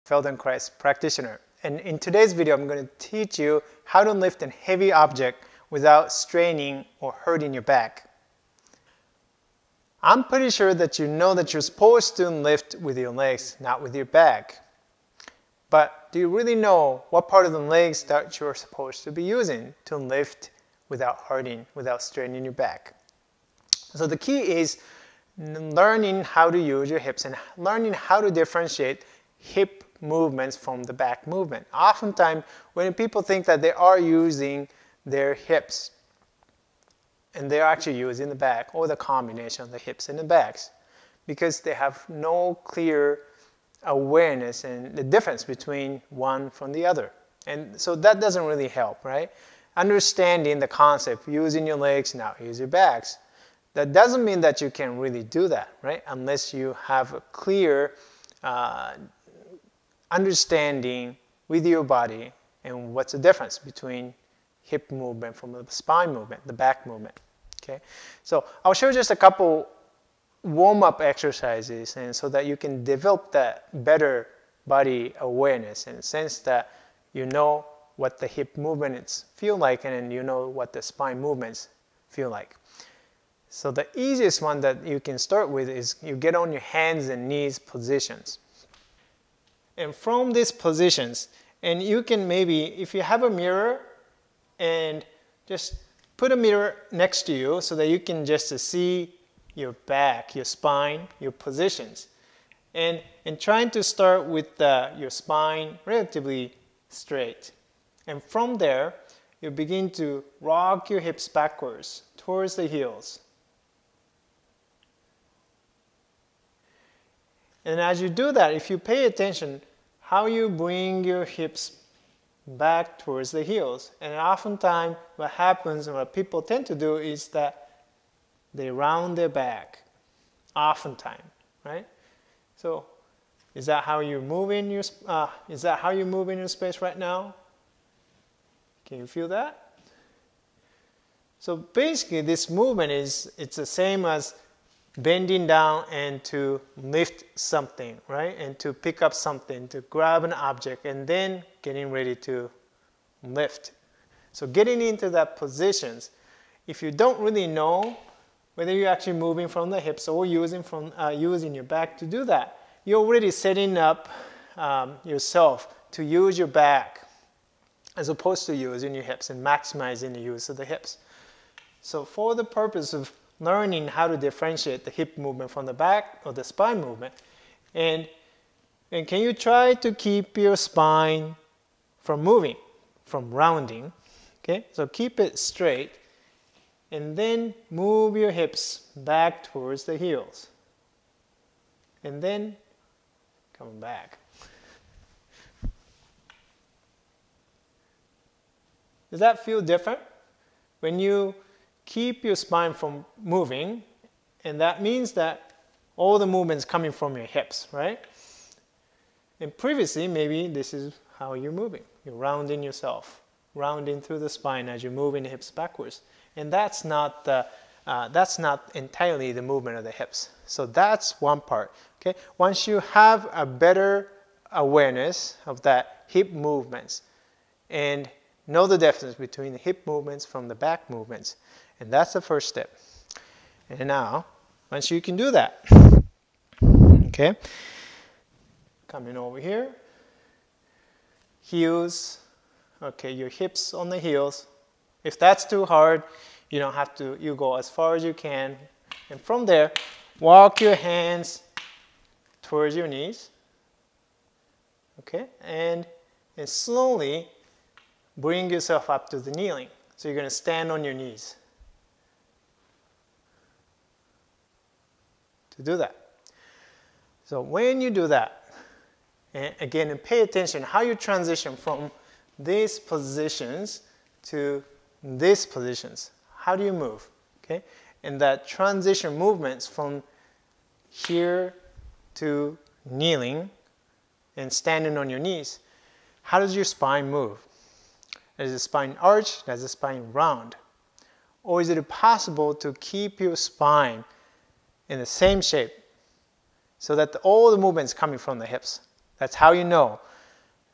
Feldenkrais practitioner. And in today's video, I'm going to teach you how to lift a heavy object without straining or hurting your back. I'm pretty sure that you know that you're supposed to lift with your legs, not with your back. But do you really know what part of the legs that you're supposed to be using to lift without hurting, without straining your back? So the key is learning how to use your hips and learning how to differentiate hip movements from the back movement. Oftentimes, when people think that they are using their hips, and they're actually using the back or the combination of the hips and the backs, because they have no clear awareness and the difference between one from the other. And so that doesn't really help, right? Understanding the concept, using your legs, now use your backs. That doesn't mean that you can really do that, right? Unless you have a clear understanding with your body and what's the difference between hip movement from the spine movement, the back movement. Okay, so I'll show you just a couple warm-up exercises, and so that you can develop that better body awareness in the sense that you know what the hip movements feel like, and then you know what the spine movements feel like. So the easiest one that you can start with is you get on your hands and knees positions. And from these positions, and you can maybe, if you have a mirror, and just put a mirror next to you so that you can just see your back, your spine, your positions. And trying to start with your spine relatively straight. And from there, you begin to rock your hips backwards towards the heels. And as you do that, if you pay attention how you bring your hips back towards the heels, and oftentimes what happens and what people tend to do is that they round their back, oftentimes, right? So, is that how you move in your space right now? Can you feel that? So basically, this movement it's the same as bending down and to lift something, right? And to pick up something, to grab an object, and then getting ready to lift. So getting into that positions, if you don't really know whether you're actually moving from the hips or using your back to do that, you're already setting up yourself to use your back as opposed to using your hips and maximizing the use of the hips. So for the purpose of learning how to differentiate the hip movement from the back or the spine movement, and can you try to keep your spine from moving, from rounding, okay? So keep it straight, and then move your hips back towards the heels, and then come back. Does that feel different? When you keep your spine from moving, and that means that all the movements coming from your hips, right? And previously, maybe this is how you're moving. You're rounding yourself, rounding through the spine as you're moving the hips backwards. And that's not entirely the movement of the hips. So that's one part. Okay. Once you have a better awareness of that hip movements and know the difference between the hip movements from the back movements, and that's the first step. And now, once you can do that, okay, coming over here, heels, okay, your hips on the heels. If that's too hard, you don't have to, you go as far as you can. And from there, walk your hands towards your knees, okay, and slowly bring yourself up to the kneeling. So you're going to stand on your knees to do that. So when you do that, and again, and pay attention how you transition from these positions to these positions. How do you move? Okay, and that transition movements from here to kneeling and standing on your knees. How does your spine move? Does the spine arch? Does the spine round? Or is it possible to keep your spine in the same shape so that all the movements coming from the hips? That's how you know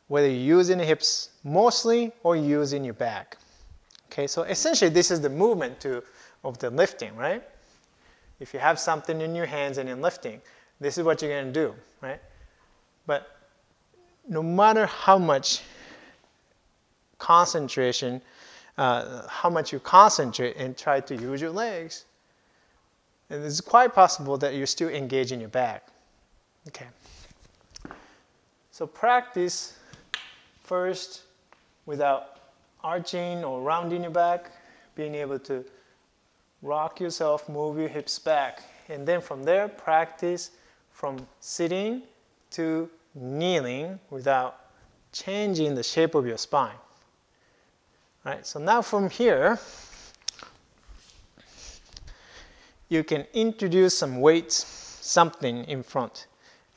whether you're using the hips mostly or you're using your back. Okay, so essentially this is the movement of the lifting, right? If you have something in your hands and in lifting, this is what you're going to do, right? But no matter how much concentration, how much you concentrate and try to use your legs, and it's quite possible that you're still engaging your back. Okay. So practice first without arching or rounding your back, being able to rock yourself, move your hips back. And then from there, practice from sitting to kneeling without changing the shape of your spine. All right, so now from here, you can introduce some weights, something in front.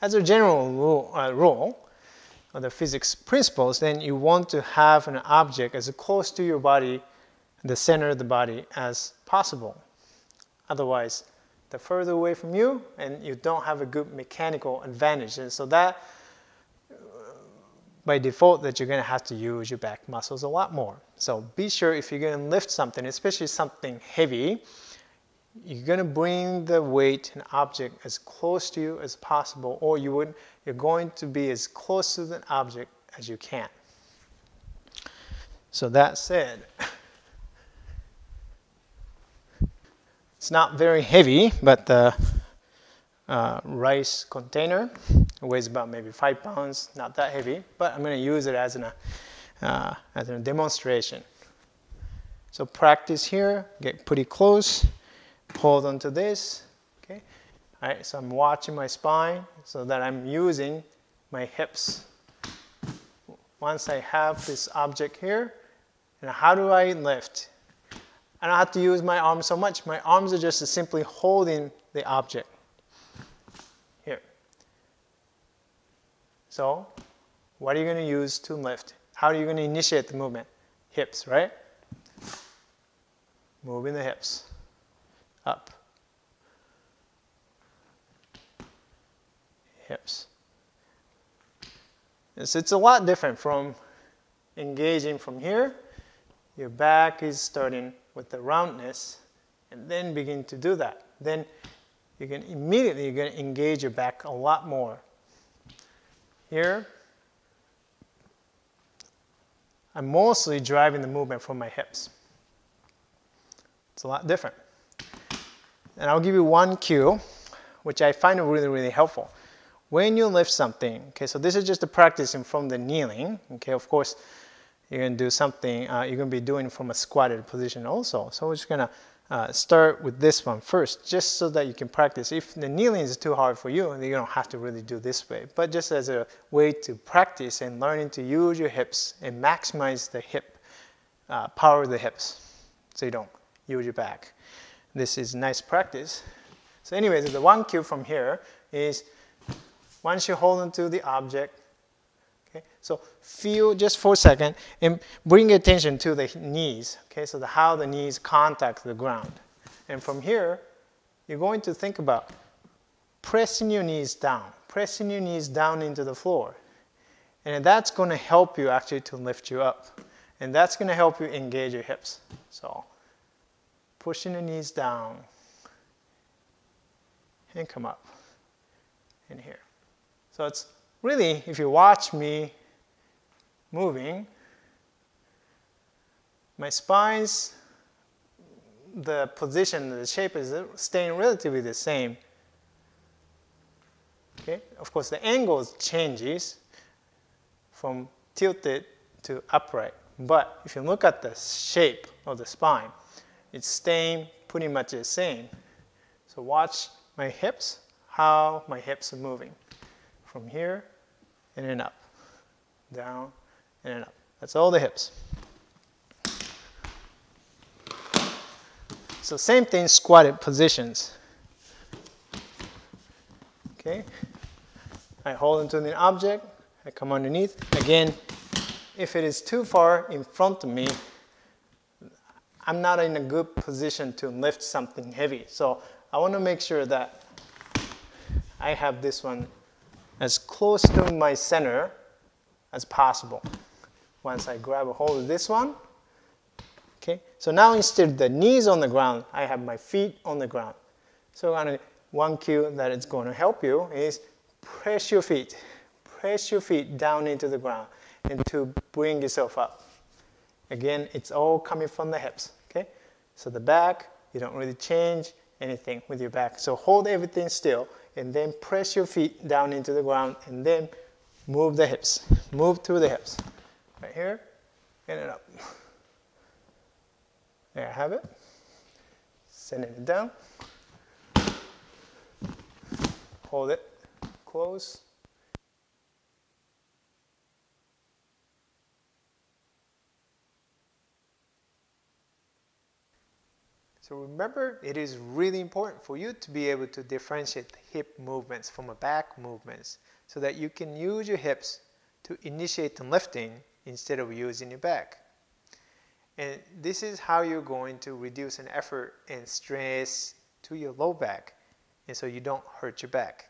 As a general rule of the physics principles, then you want to have an object as close to your body, the center of the body, as possible. Otherwise, the further away from you, and you don't have a good mechanical advantage. And so that, by default, that you're going to have to use your back muscles a lot more. So be sure if you're going to lift something, especially something heavy, you're going to bring the weight and object as close to you as possible, or you're going to be as close to the object as you can. So that said, it's not very heavy, but the rice container weighs about maybe 5 pounds, not that heavy, but I'm going to use it as a demonstration. So practice here, get pretty close. Hold on to this, okay? All right, so I'm watching my spine so that I'm using my hips. Once I have this object here, and how do I lift? I don't have to use my arms so much. My arms are just simply holding the object here. So what are you going to use to lift? How are you going to initiate the movement? Hips, right? Moving the hips. Up. Hips. It's a lot different from engaging from here. Your back is starting with the roundness and then begin to do that. Then you're going to engage your back a lot more. Here, I'm mostly driving the movement from my hips. It's a lot different. And I'll give you one cue, which I find really, really helpful. When you lift something, okay, so this is just a practicing from the kneeling, okay, of course, you're going to do something, you're going to be doing from a squatted position also. So we're just going to start with this one first, just so that you can practice. If the kneeling is too hard for you, then you don't have to really do this way, but just as a way to practice and learning to use your hips and maximize the hip, power of the hips, so you don't use your back. This is nice practice. So anyways, the one cue from here is once you hold onto the object, okay, so feel just for a second and bring your attention to the knees, okay, so how the knees contact the ground. And from here, you're going to think about pressing your knees down into the floor. And that's going to help you actually to lift you up. And that's going to help you engage your hips. So pushing the knees down and come up in here. So it's really, if you watch me moving, my spine's, the position, the shape is staying relatively the same. Okay? Of course, the angle changes from tilted to upright. But if you look at the shape of the spine, it's staying pretty much the same. So watch my hips, how my hips are moving. From here and then up, down and then up. That's all the hips. So same thing, squatted positions. Okay, I hold onto the object, I come underneath. Again, if it is too far in front of me, I'm not in a good position to lift something heavy. So I want to make sure that I have this one as close to my center as possible. Once I grab a hold of this one, okay, so now instead of the knees on the ground, I have my feet on the ground. So one cue that it's going to help you is press your feet down into the ground and to bring yourself up. Again, it's all coming from the hips, okay? So the back, you don't really change anything with your back. So hold everything still and then press your feet down into the ground and then move the hips. Move through the hips. Right here, and it up. There I have it. Sending it down. Hold it close. So remember, it is really important for you to be able to differentiate the hip movements from the back movements so that you can use your hips to initiate the lifting instead of using your back. And this is how you're going to reduce an effort and stress to your low back, and so you don't hurt your back.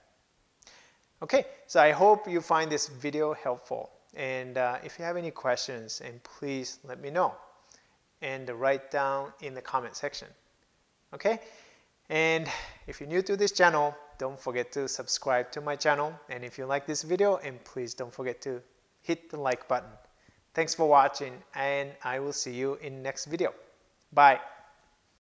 Okay, so I hope you find this video helpful. And if you have any questions, and please let me know and write down in the comment section. Okay, and if you're new to this channel, don't forget to subscribe to my channel. And if you like this video, and please don't forget to hit the like button. Thanks for watching, and I will see you in next video. Bye.